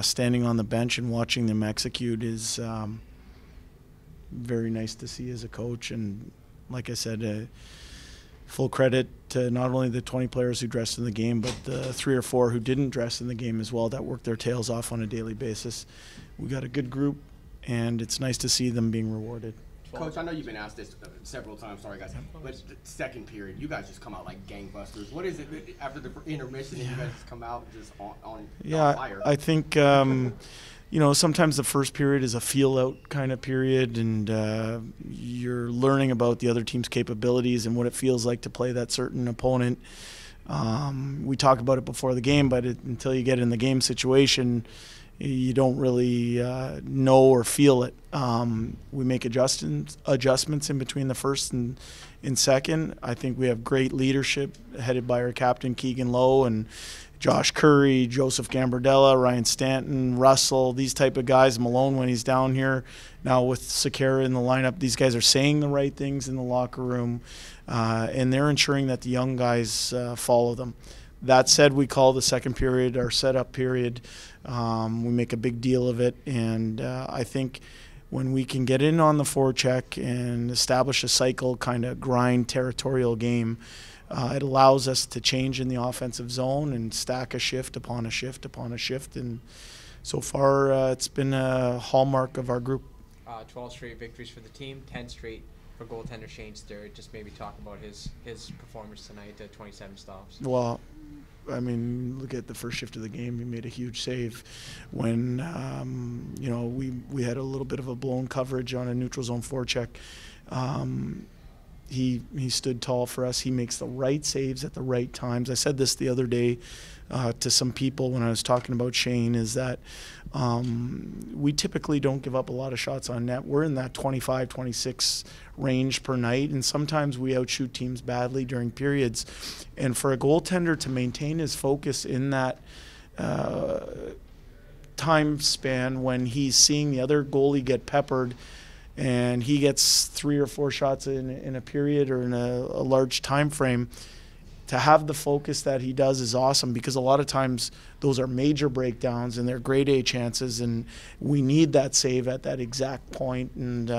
standing on the bench and watching them execute is very nice to see as a coach. And like I said, full credit to not only the 20 players who dressed in the game, but the 3 or 4 who didn't dress in the game as well, that worked their tails off on a daily basis. We got a good group, and it's nice to see them being rewarded. Coach, I know you've been asked this several times, sorry guys, but the second period, you guys just come out like gangbusters. What is it after the intermission and you guys just come out just on fire? I think, sometimes the first period is a feel-out kind of period, and you're learning about the other team's capabilities and what it feels like to play that certain opponent. We talk about it before the game, but until you get in the game situation, you don't really know or feel it. We make adjustments in between the first and second. I think we have great leadership headed by our captain, Keegan Lowe, and Josh Curry, Joseph Gambardella, Ryan Stanton, Russell, these type of guys. Malone when he's down here. Now with Sekera in the lineup, these guys are saying the right things in the locker room, and they're ensuring that the young guys follow them. That said, we call the second period our setup period. We make a big deal of it, and I think when we can get in on the forecheck and establish a cycle, kind of grind territorial game, it allows us to change in the offensive zone and stack a shift upon a shift upon a shift. And so far, it's been a hallmark of our group. 12 straight victories for the team, 10 straight for goaltender Shane Sturridge. Just maybe talk about his performance tonight, 27 stops. Well, I mean, look at the first shift of the game. He made a huge save when, we had a little bit of a blown coverage on a neutral zone forecheck. He stood tall for us. He makes the right saves at the right times. I said this the other day to some people when I was talking about Shane, is that we typically don't give up a lot of shots on net. We're in that 25, 26 range per night, and sometimes we outshoot teams badly during periods. And for a goaltender to maintain his focus in that time span when he's seeing the other goalie get peppered and he gets 3 or 4 shots in a period or in a large time frame, to have the focus that he does is awesome, because a lot of times those are major breakdowns and they're grade A chances, and we need that save at that exact point. And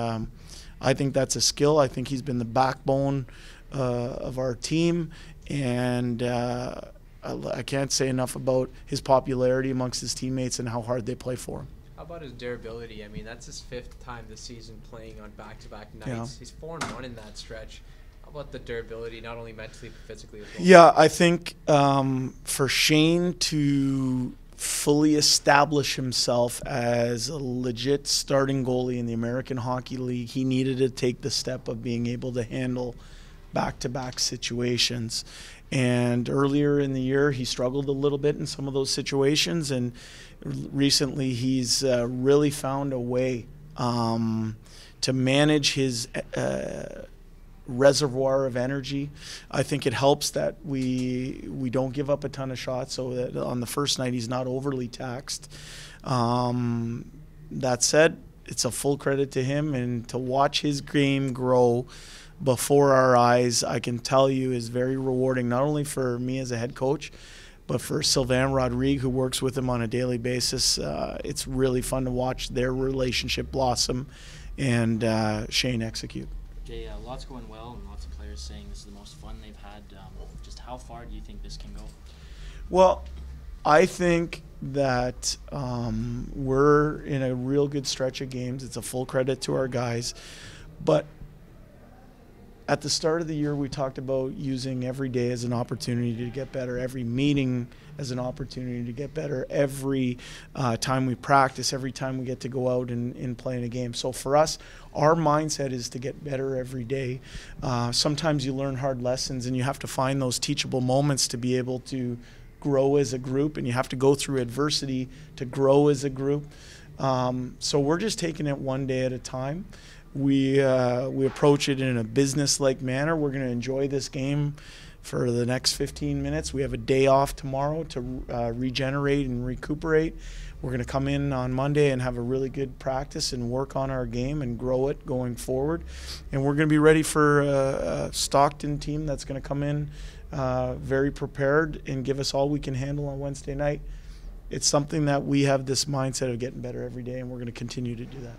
I think that's a skill. I think he's been the backbone of our team, and I can't say enough about his popularity amongst his teammates and how hard they play for him. How about his durability? I mean, that's his 5th time this season playing on back-to-back nights. Yeah. He's 4-1 in that stretch. How about the durability, not only mentally but physically as well? Yeah, I think for Shane to fully establish himself as a legit starting goalie in the American Hockey League, he needed to take the step of being able to handle back-to-back situations. And earlier in the year, he struggled a little bit in some of those situations, and recently he's really found a way to manage his reservoir of energy. I think it helps that we don't give up a ton of shots, so that on the first night he's not overly taxed. That said, it's a full credit to him, and to watch his game grow before our eyes, I can tell you, is very rewarding, not only for me as a head coach, but for Sylvain Rodrigue, who works with him on a daily basis. It's really fun to watch their relationship blossom and Shane execute. Jay, lots going well and lots of players saying this is the most fun they've had. Just how far do you think this can go? Well, I think that we're in a real good stretch of games. It's a full credit to our guys. But at the start of the year, we talked about using every day as an opportunity to get better, every meeting as an opportunity to get better, every time we practice, every time we get to go out and play in a game. So for us, our mindset is to get better every day. Sometimes you learn hard lessons, and you have to find those teachable moments to be able to grow as a group, and you have to go through adversity to grow as a group. So we're just taking it one day at a time. We approach it in a business-like manner. We're going to enjoy this game for the next 15 minutes. We have a day off tomorrow to regenerate and recuperate. We're going to come in on Monday and have a really good practice and work on our game and grow it going forward. And we're going to be ready for a Stockton team that's going to come in very prepared and give us all we can handle on Wednesday night. it's something that we have this mindset of getting better every day, and we're going to continue to do that.